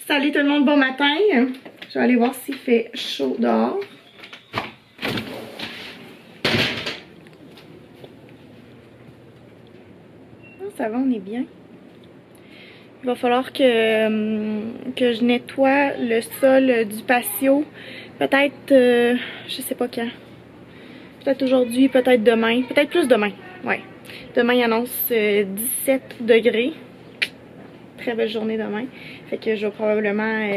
Salut tout le monde, bon matin. Je vais aller voir s'il fait chaud dehors. Ça va, on est bien. Il va falloir que je nettoie le sol du patio. Peut-être, je sais pas quand. Peut-être aujourd'hui, peut-être demain. Peut-être plus demain, ouais. Demain, il annonce 17 degrés. Très belle journée demain. Fait que je vais probablement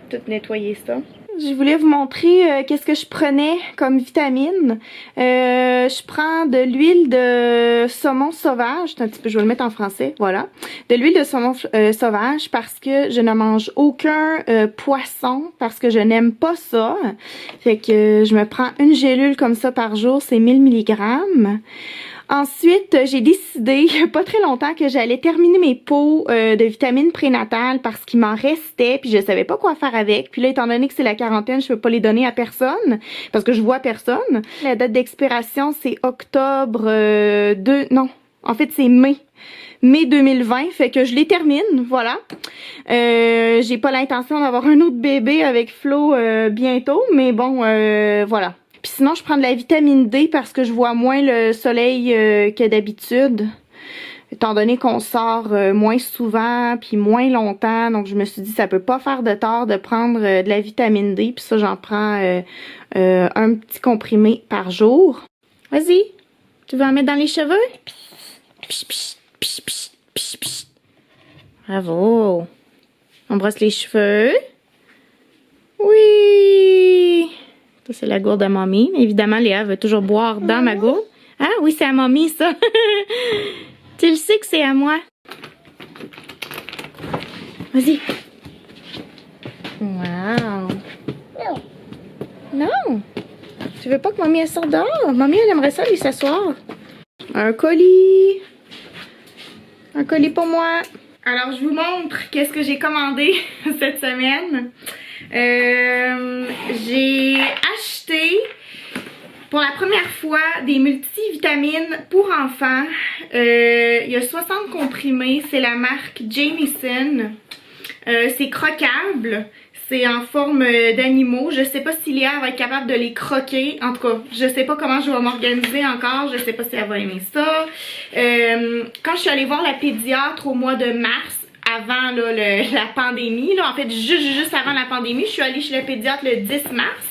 tout nettoyer ça. Je voulais vous montrer qu'est-ce que je prenais comme vitamine. Je prends de l'huile de saumon sauvage. Un petit peu, je vais le mettre en français, voilà. De l'huile de saumon sauvage parce que je ne mange aucun poisson, parce que je n'aime pas ça. Fait que je me prends une gélule comme ça par jour, c'est 1000 mg. Ensuite, j'ai décidé, il n'y a pas très longtemps, que j'allais terminer mes pots de vitamines prénatales parce qu'il m'en restait, puis je savais pas quoi faire avec. Puis là, étant donné que c'est la quarantaine, je peux pas les donner à personne, parce que je vois personne. La date d'expiration, c'est octobre non, en fait, c'est mai 2020, fait que je les termine, voilà. J'ai pas l'intention d'avoir un autre bébé avec Flo bientôt, mais bon, voilà. Puis sinon, je prends de la vitamine D parce que je vois moins le soleil que d'habitude. Étant donné qu'on sort moins souvent puis moins longtemps. Donc, je me suis dit, ça peut pas faire de tort de prendre de la vitamine D. Puis ça, j'en prends un petit comprimé par jour. Vas-y, tu veux en mettre dans les cheveux? Psh, psh, psh, psh, psh, psh. Bravo. On brosse les cheveux. Oui. C'est la gourde à mamie. Évidemment, Léa veut toujours boire dans ma gourde. Ah oui, c'est à mamie, ça. Tu le sais que c'est à moi. Vas-y. Wow. Non. Tu veux pas que mamie elle sorte dehors? Mamie, elle aimerait ça aller s'asseoir. Un colis. Un colis pour moi. Alors, je vous montre qu'est-ce que j'ai commandé cette semaine. J'ai acheté pour la première fois des multivitamines pour enfants. Il y a 60 comprimés, c'est la marque Jamieson. C'est croquable, c'est en forme d'animaux. Je sais pas si Léa va être capable de les croquer. En tout cas, je sais pas comment je vais m'organiser encore. Je sais pas si elle va aimer ça. Quand je suis allée voir la pédiatre au mois de mars, avant là, la pandémie, là, en fait juste avant la pandémie, je suis allée chez la pédiatre le 10 mars.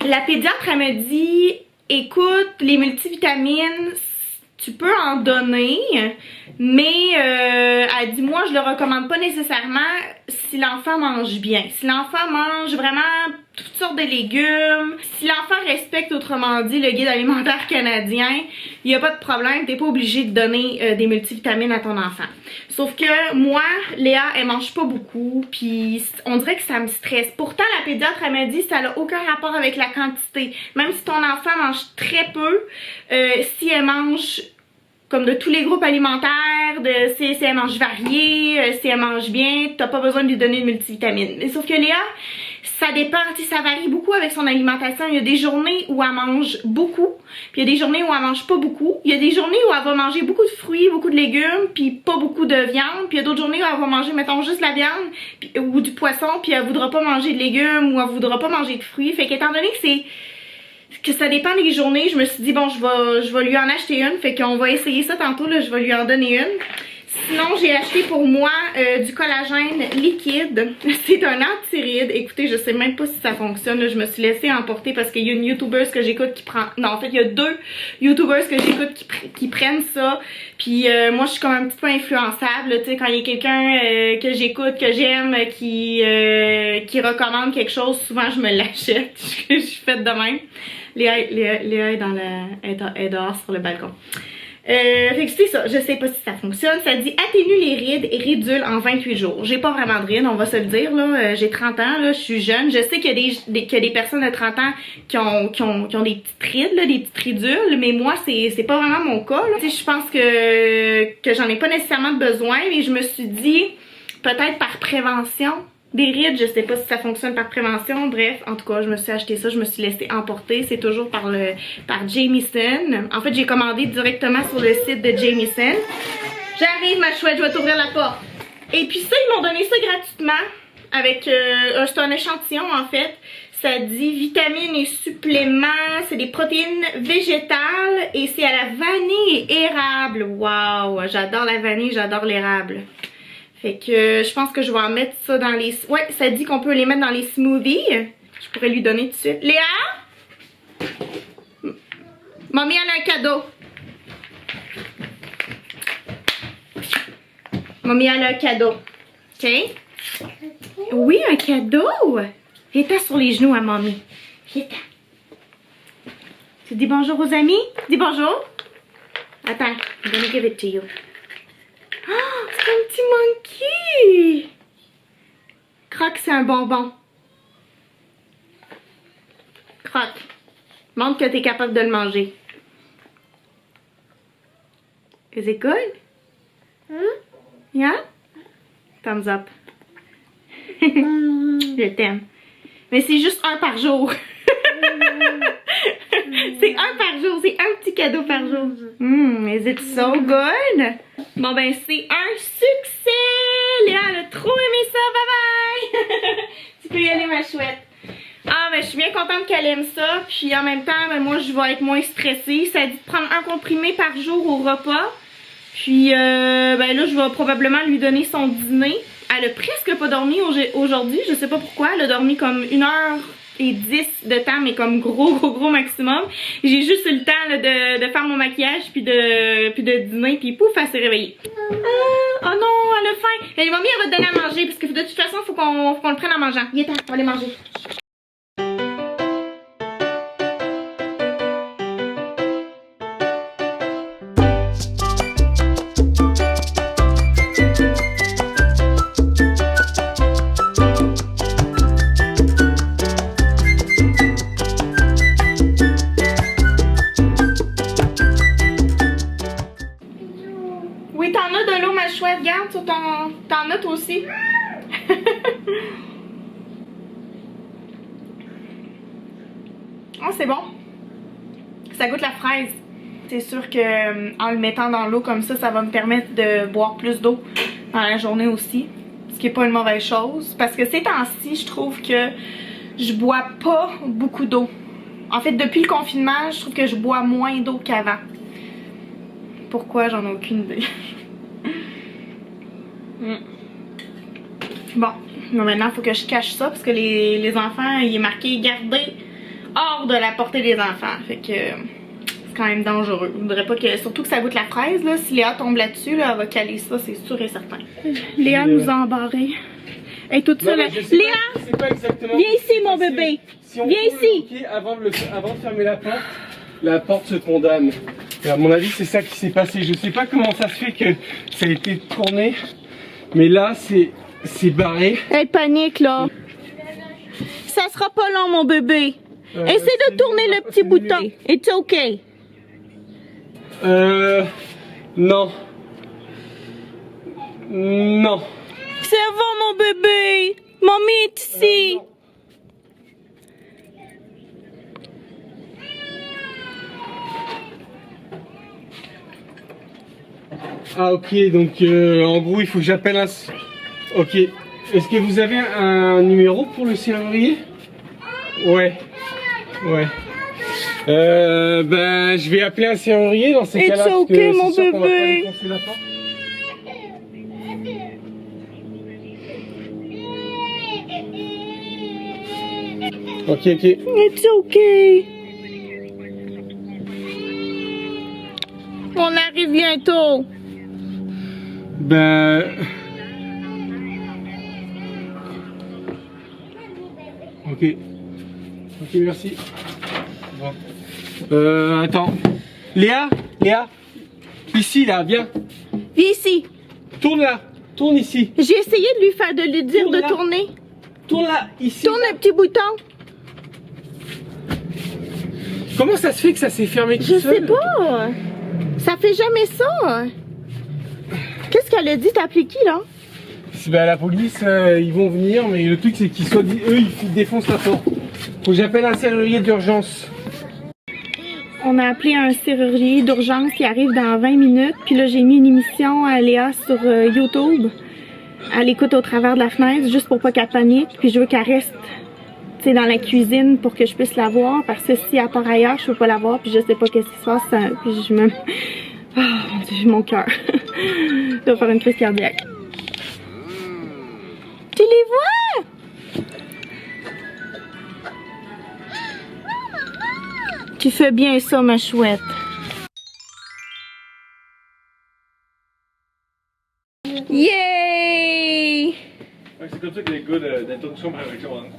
La pédiatre, elle me dit, écoute, les multivitamines, tu peux en donner, mais elle dit, moi je le recommande pas nécessairement si l'enfant mange bien. Si l'enfant mange vraiment toutes sortes de légumes, si l'enfant respecte autrement dit le guide alimentaire canadien, il n'y a pas de problème, t'es pas obligé de donner des multivitamines à ton enfant. Sauf que moi, Léa, elle mange pas beaucoup, puis on dirait que ça me stresse. Pourtant, la pédiatre, elle m'a dit que ça n'a aucun rapport avec la quantité. Même si ton enfant mange très peu, si elle mange comme de tous les groupes alimentaires, si elle mange varié, si elle mange bien, t'as pas besoin de lui donner de multivitamines. Mais sauf que Léa, ça dépend, ça varie beaucoup avec son alimentation. Il y a des journées où elle mange beaucoup, puis il y a des journées où elle mange pas beaucoup. Il y a des journées où elle va manger beaucoup de fruits, beaucoup de légumes, puis pas beaucoup de viande. Puis il y a d'autres journées où elle va manger, mettons, juste la viande ou du poisson, puis elle voudra pas manger de légumes ou elle voudra pas manger de fruits. Fait qu'étant donné que ça dépend des journées, je me suis dit bon, je vais lui en acheter une, fait qu'on va essayer ça tantôt, là, je vais lui en donner une. Sinon, j'ai acheté pour moi du collagène liquide. C'est un anti-rides. Écoutez, je sais même pas si ça fonctionne, là. Je me suis laissée emporter parce qu'il y a une youtubeuse que j'écoute qui prend... Non, en fait, il y a 2 youtubeuses que j'écoute qui prennent ça. Puis moi, je suis comme un petit peu influençable, tu sais, quand il y a quelqu'un que j'écoute, que j'aime, qui recommande quelque chose, souvent je me l'achète. Je suis faite de même. Léa est dehors sur le balcon. Fait que c'est ça, je sais pas si ça fonctionne. Ça dit atténue les rides et rédule en 28 jours. J'ai pas vraiment de rides, on va se le dire là. J'ai 30 ans, là, je suis jeune. Je sais qu'il y a des personnes de 30 ans qui ont des petites rides, là, des petites ridules, mais moi c'est pas vraiment mon cas. Tu sais, je pense que j'en ai pas nécessairement besoin, mais je me suis dit peut-être par prévention. Des rides, je sais pas si ça fonctionne par prévention. Bref, en tout cas, je me suis acheté ça, je me suis laissée emporter. C'est toujours par Jamieson. En fait, j'ai commandé directement sur le site de Jamieson. J'arrive, ma chouette, je vais t'ouvrir la porte. Et puis ça, ils m'ont donné ça gratuitement avec c'est un échantillon en fait. Ça dit vitamines et suppléments, c'est des protéines végétales et c'est à la vanille et érable. Waouh, j'adore la vanille, j'adore l'érable. Fait que je pense que je vais en mettre ça dans les... Ouais, ça dit qu'on peut les mettre dans les smoothies. Je pourrais lui donner tout de suite. Léa? Mamie, elle a un cadeau. Mamie, elle a un cadeau. OK? Oui, un cadeau! Viens-t'en sur les genoux à mamie. Viens-t'en. Tu dis bonjour aux amis? Dis bonjour. Attends, I'm gonna give it to you. Oh, c'est un petit monkey! Croque, c'est un bonbon. Croque. Montre que t'es capable de le manger. Is it good? Yeah? Thumbs up. Je t'aime. Mais c'est juste un par jour. C'est un par jour. C'est un petit cadeau par jour. Is it so good? Bon ben c'est un succès! Léa elle a trop aimé ça. Bye bye! Tu peux y aller ma chouette. Ah ben je suis bien contente qu'elle aime ça. Puis en même temps, ben, moi je vais être moins stressée. Ça dit de prendre un comprimé par jour au repas. Puis ben là je vais probablement lui donner son dîner. Elle a presque pas dormi aujourd'hui, je sais pas pourquoi. Elle a dormi comme 1h10 de temps, mais comme gros maximum. J'ai juste eu le temps là, de faire mon maquillage, puis de dîner, puis pouf, elle s'est réveillée. Oh non, elle a faim. Et mamie, elle va te donner à manger, parce que de toute façon, faut qu'on le prenne en mangeant. Viens, on va aller manger. Oui, t'en as de l'eau, ma chouette. Regarde, sur ton... T'en as toi aussi. Oh, c'est bon. Ça goûte la fraise. C'est sûr que en le mettant dans l'eau comme ça va me permettre de boire plus d'eau dans la journée aussi. Ce qui n'est pas une mauvaise chose. Parce que ces temps-ci, je trouve que je bois pas beaucoup d'eau. En fait, depuis le confinement, je trouve que je bois moins d'eau qu'avant. Pourquoi? J'en ai aucune idée. Bon, maintenant il faut que je cache ça parce que les enfants, il est marqué garder hors de la portée des enfants. Fait que c'est quand même dangereux. Je voudrais pas que, surtout que ça goûte la fraise là. Si Léa tombe là-dessus, là, elle va caler ça, c'est sûr et certain. Léa nous a embarrés. Elle est toute seule. Léa, viens ici mon bébé. Si on viens ici. Avant de fermer la porte se condamne. Et à mon avis, c'est ça qui s'est passé. Je sais pas comment ça se fait que ça a été tourné, mais là, c'est barré. Elle panique là. Ça sera pas long, mon bébé. Essaie de tourner le petit bouton. It's okay. Non. Non. Ça va, mon bébé. Mamie est ici. Ah ok, donc en gros il faut que j'appelle un... Ok, est-ce que vous avez un numéro pour le serrurier? Ouais, ouais. Ben je vais appeler un serrurier dans ces cas-là. It's okay mon bébé. Ok, ok. It's okay. On arrive bientôt. Ben... Ok. Ok, merci. Bon. Attends. Léa, ici là, viens. Viens ici. Tourne là, tourne ici. J'ai essayé de lui dire Tourne de là. tourner. Tourne là, ici. Tourne le petit bouton. Comment ça se fait que ça s'est fermé tout seul? Je sais pas. Ça fait jamais ça. Qu'est-ce qu'elle a dit? T'as appelé qui là? Ben, la police, ils vont venir, mais le truc c'est qu'ils eux ils défoncent la porte. Faut que j'appelle un serrurier d'urgence. On a appelé un serrurier d'urgence qui arrive dans 20 minutes. Puis là j'ai mis une émission à Léa sur YouTube. elle écoute au travers de la fenêtre juste pour pas qu'elle panique. Puis je veux qu'elle reste dans la cuisine pour que je puisse la voir. Parce que si elle part ailleurs, je peux pas la voir. Puis je sais pas qu'est-ce qui se passe. Puis je me... Oh mon Dieu, mon cœur. Je dois faire une crise cardiaque. Tu les vois? Tu fais bien ça, ma chouette. Yay! C'est comme ça que les gars d'introduction par avec Joanne.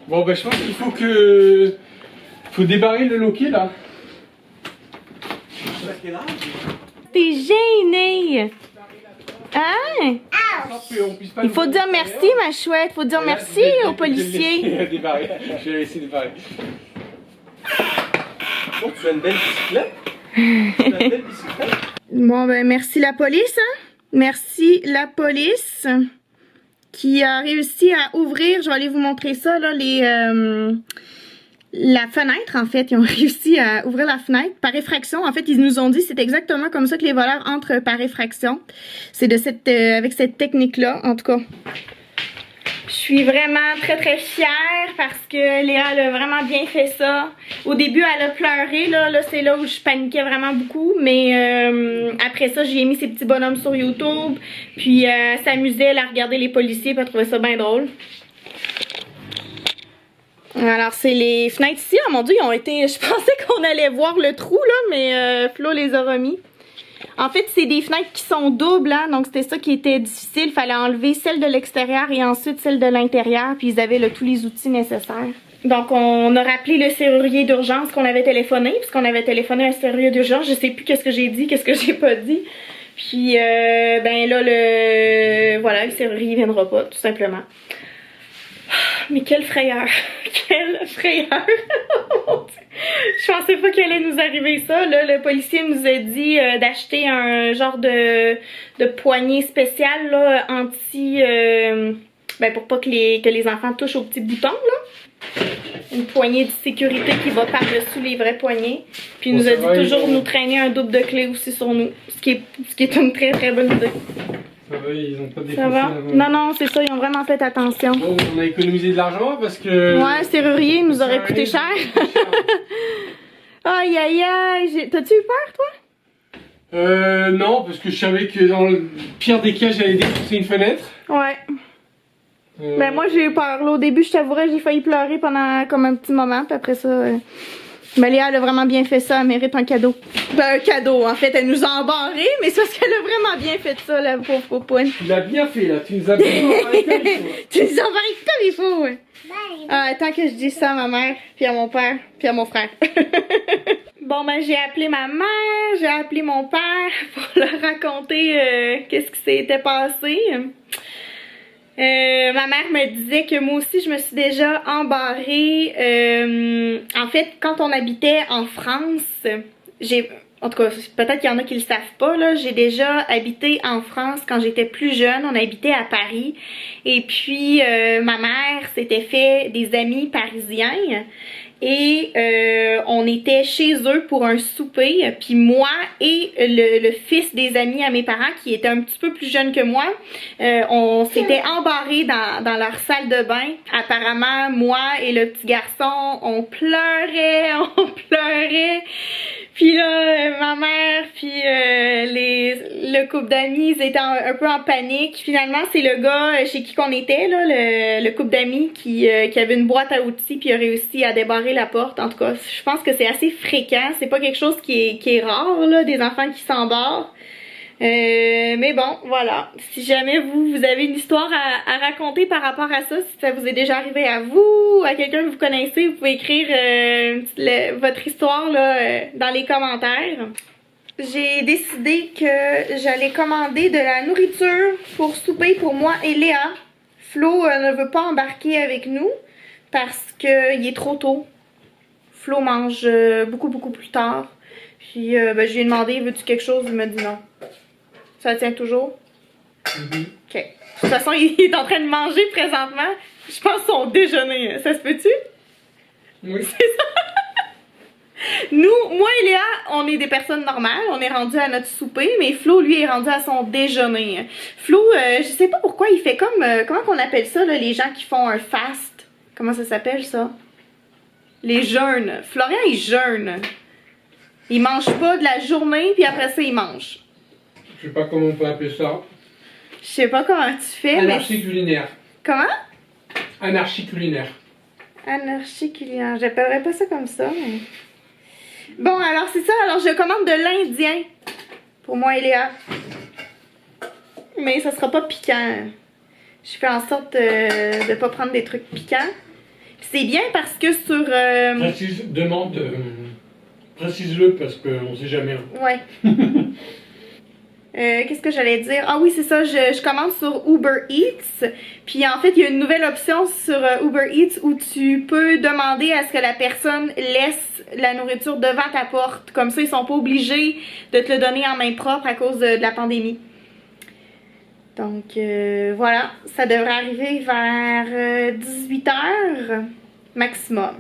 Bon, ben je pense qu'il faut que... Faut débarrer le loquet là. T'es gênée! Hein? Il faut dire merci, ma chouette. Il faut dire merci aux policiers. Je vais laisser débarrer. Oh, tu as une belle bicyclette? Tu as une belle bicyclette? Bon, ben merci la police, hein? Merci la police qui a réussi à ouvrir, je vais aller vous montrer ça, là, la fenêtre, en fait. Ils ont réussi à ouvrir la fenêtre par effraction. En fait, ils nous ont dit c'est exactement comme ça que les voleurs entrent par effraction. C'est de cette, avec cette technique-là, en tout cas. Je suis vraiment très très fière parce que Léa elle a vraiment bien fait ça. Au début elle a pleuré, là c'est là où je paniquais vraiment beaucoup, mais après ça j'ai mis ces petits bonhommes sur YouTube, puis elle s'amusait, elle a regardé les policiers, puis elle trouvait ça bien drôle. Alors c'est les fenêtres ici, oh mon dieu ils ont été, je pensais qu'on allait voir le trou là, mais Flo les a remis. En fait, c'est des fenêtres qui sont doubles, hein, donc c'était ça qui était difficile. Il fallait enlever celle de l'extérieur et ensuite celle de l'intérieur, puis ils avaient tous les outils nécessaires. Donc, on a rappelé le serrurier d'urgence qu'on avait téléphoné, puisqu'on avait téléphoné à un serrurier d'urgence. Je sais plus qu'est-ce que j'ai dit, qu'est-ce que j'ai pas dit. Puis, ben là, voilà, le serrurier viendra pas, tout simplement. Mais quelle frayeur! Quelle frayeur! Je pensais pas qu'il allait nous arriver ça. Là, le policier nous a dit d'acheter un genre de poignée spéciale là, anti... ben pour pas que les enfants touchent aux petits boutons. Là. Une poignée de sécurité qui va par-dessous les vrais poignets. Puis il nous a dit toujours nous traîner un double de clé aussi sur nous. Ce qui est une très très bonne idée. Ça va, ils ont pas défoncé. Ça va? Non, non, c'est ça, ils ont vraiment fait attention. Bon, on a économisé de l'argent parce que... Ouais, le serrurier nous aurait coûté cher. Aïe, aïe, aïe. T'as-tu eu peur, toi? Non, parce que je savais que dans le pire des cas, j'allais défoncer une fenêtre. Ouais. Ben moi, j'ai eu peur. Là, au début, je t'avouerais, j'ai failli pleurer pendant comme un petit moment. Puis après ça... Mais Léa, elle a vraiment bien fait ça, elle mérite un cadeau. Ben, un cadeau, en fait, elle nous a embarrés, mais c'est parce qu'elle a vraiment bien fait ça, la pauvre popoune. Tu l'as bien fait, là, tu nous as bien embarrés comme il faut. Tu nous as embarrés comme il faut, ouais. Ah, attends que je dise ça à ma mère, puis à mon père, puis à mon frère. Bon, ben, j'ai appelé ma mère, j'ai appelé mon père pour leur raconter qu'est-ce qui s'était passé. Ma mère me disait que moi aussi je me suis déjà embarrée. En fait, quand on habitait en France, en tout cas, peut-être qu'il y en a qui le savent pas, là, j'ai déjà habité en France quand j'étais plus jeune. On habitait à Paris. Et puis, ma mère s'était fait des amis parisiens. Et on était chez eux pour un souper, puis moi et le fils des amis à mes parents qui était un petit peu plus jeune que moi, on s'était embarrés dans leur salle de bain. Apparemment, moi et le petit garçon, on pleurait. Puis là, ma mère, puis le couple d'amis, ils étaient un peu en panique. Finalement, c'est le gars chez qui qu'on était, là, le couple d'amis qui avait une boîte à outils puis a réussi à débarrer la porte. En tout cas, je pense que c'est assez fréquent. C'est pas quelque chose qui est rare, là, des enfants qui s'embarrent. Mais bon, voilà. Si jamais vous avez une histoire à raconter par rapport à ça, si ça vous est déjà arrivé à vous, à quelqu'un que vous connaissez, vous pouvez écrire votre histoire là, dans les commentaires. J'ai décidé que j'allais commander de la nourriture pour souper pour moi et Léa. Flo ne veut pas embarquer avec nous parce qu'il est trop tôt. Flo mange beaucoup plus tard. Puis ben, je lui ai demandé, veux-tu quelque chose? Il m'a dit non. Ça tient toujours? Mm-hmm. Ok. De toute façon, il est en train de manger présentement. Je pense son déjeuner. Ça se peut-tu? Oui. C'est ça? Moi et Léa, on est des personnes normales, on est rendu à notre souper, mais Flo, lui, est rendu à son déjeuner. Flo, je sais pas pourquoi, il fait comme, comment qu'on appelle ça, là, les gens qui font un fast? Comment ça s'appelle, ça? Les jeûnes. Florian, il jeûne. Il mange pas de la journée, puis après ça, il mange. Je sais pas comment on peut appeler ça. Je sais pas comment tu fais, Anarchie culinaire. Comment? Anarchie culinaire. Anarchie culinaire. J'appellerais pas ça comme ça, mais... Bon, alors c'est ça. Alors, je commande de l'Indien pour moi et Léa. Mais ça sera pas piquant. Je fais en sorte de pas prendre des trucs piquants. C'est bien parce que sur... Précise-le parce qu'on sait jamais. Ouais. Qu'est-ce que j'allais dire? Ah oui, c'est ça, je commande sur Uber Eats. Puis en fait, il y a une nouvelle option sur Uber Eats où tu peux demander à ce que la personne laisse la nourriture devant ta porte. Comme ça, ils sont pas obligés de te le donner en main propre à cause de la pandémie. Donc voilà, ça devrait arriver vers 18h maximum.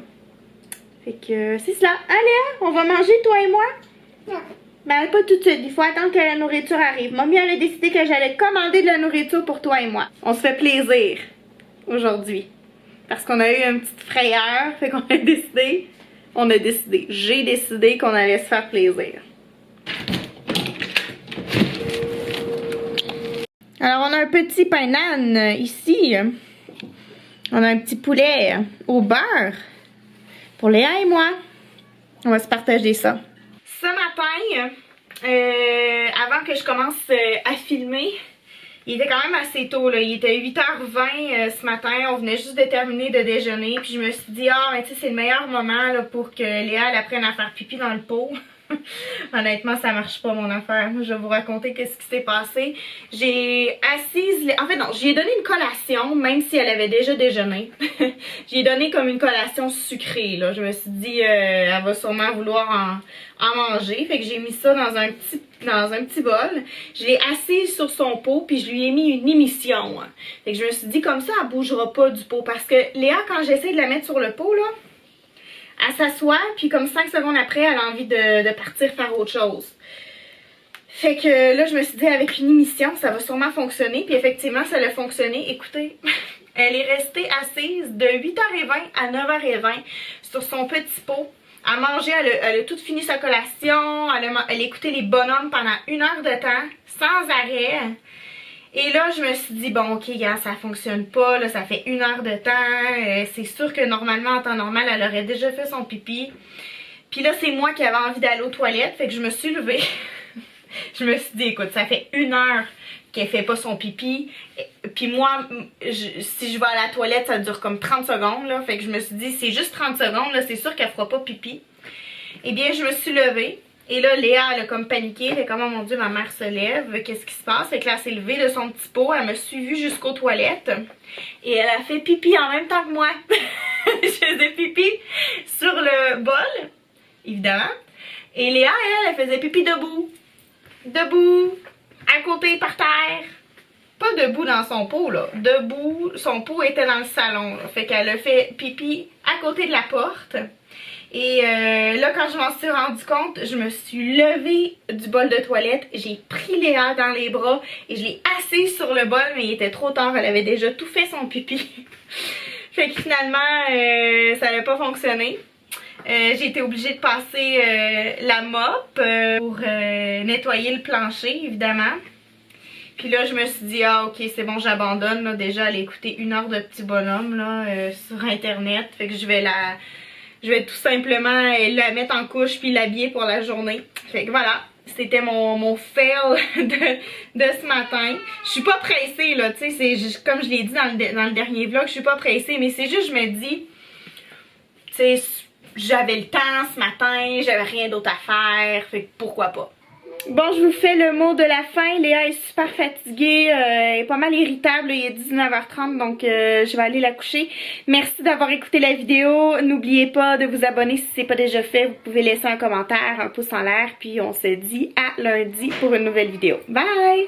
Fait que c'est cela. Allez, on va manger toi et moi? Non. Ben pas tout de suite, il faut attendre que la nourriture arrive. Mamie elle a décidé que j'allais commander de la nourriture pour toi et moi. On se fait plaisir aujourd'hui. Parce qu'on a eu une petite frayeur, fait qu'on a décidé. J'ai décidé qu'on allait se faire plaisir. Alors on a un petit pain nan ici. On a un petit poulet au beurre. Pour Léa et moi. On va se partager ça. Ce matin, avant que je commence à filmer, il était quand même assez tôt, là. Il était 8h20 ce matin, on venait juste de terminer de déjeuner, puis je me suis dit, ah, mais tu sais, c'est le meilleur moment là, pour que Léa elle apprenne à faire pipi dans le pot. Honnêtement, ça marche pas mon affaire. Je vais vous raconter qu'est-ce qui s'est passé. J'ai assise... En fait, non, j'ai donné une collation, même si elle avait déjà déjeuné. J'ai donné comme une collation sucrée, là. Je me suis dit, elle va sûrement vouloir en manger. Fait que j'ai mis ça dans un petit bol. Je l'ai assise sur son pot, puis je lui ai mis une émission. Fait que je me suis dit, comme ça, elle bougera pas du pot. Parce que Léa, quand j'essaie de la mettre sur le pot, là, elle s'assoit, puis comme 5 secondes après, elle a envie de partir faire autre chose. Fait que là, je me suis dit, avec une émission, ça va sûrement fonctionner. Puis effectivement, ça a fonctionné. Écoutez, elle est restée assise de 8h20 à 9h20 sur son petit pot. À manger, elle a tout fini sa collation. Elle a écouté les bonhommes pendant 1 heure de temps, sans arrêt. Et là, je me suis dit, bon, ok, gars, ça fonctionne pas, là, ça fait 1 heure de temps. C'est sûr que normalement, en temps normal, elle aurait déjà fait son pipi. Puis là, c'est moi qui avais envie d'aller aux toilettes, fait que je me suis levée. Je me suis dit, écoute, ça fait 1 heure qu'elle fait pas son pipi. Puis moi, si je vais à la toilette, ça dure comme 30 secondes, là. Fait que je me suis dit, c'est juste 30 secondes, là, c'est sûr qu'elle fera pas pipi. Eh bien, je me suis levée. Et là, Léa, elle a comme paniqué. Elle a comme, oh mon Dieu, ma mère se lève. Qu'est-ce qui se passe? Fait que là, elle s'est levée de son petit pot. Elle m'a suivie jusqu'aux toilettes. Et elle a fait pipi en même temps que moi. Je faisais pipi sur le bol, évidemment. Et Léa, elle faisait pipi debout. Debout, à côté, par terre. Pas debout dans son pot, là. Debout, son pot était dans le salon, là. Fait qu'elle a fait pipi à côté de la porte. Et là, quand je m'en suis rendu compte, je me suis levée du bol de toilette. J'ai pris Léa dans les bras et je l'ai assise sur le bol, mais il était trop tard. Elle avait déjà tout fait son pipi. Fait que finalement, ça n'avait pas fonctionné. J'ai été obligée de passer la mop pour nettoyer le plancher, évidemment. Puis là, je me suis dit, ah ok, c'est bon, j'abandonne. Là, déjà, aller écouter 1 heure de petit bonhomme là, sur Internet. Fait que je vais tout simplement la mettre en couche puis l'habiller pour la journée. Fait que voilà, c'était mon fail de ce matin. Je suis pas pressée là, tu sais, comme je l'ai dit dans le dernier vlog, je suis pas pressée, mais c'est juste, je me dis, tu sais, j'avais le temps ce matin, j'avais rien d'autre à faire, fait que pourquoi pas. Bon, je vous fais le mot de la fin. Léa est super fatiguée, elle est pas mal irritable, il est 19h30, donc je vais aller la coucher. Merci d'avoir écouté la vidéo. N'oubliez pas de vous abonner si c'est pas déjà fait. Vous pouvez laisser un commentaire, un pouce en l'air, puis on se dit à lundi pour une nouvelle vidéo. Bye!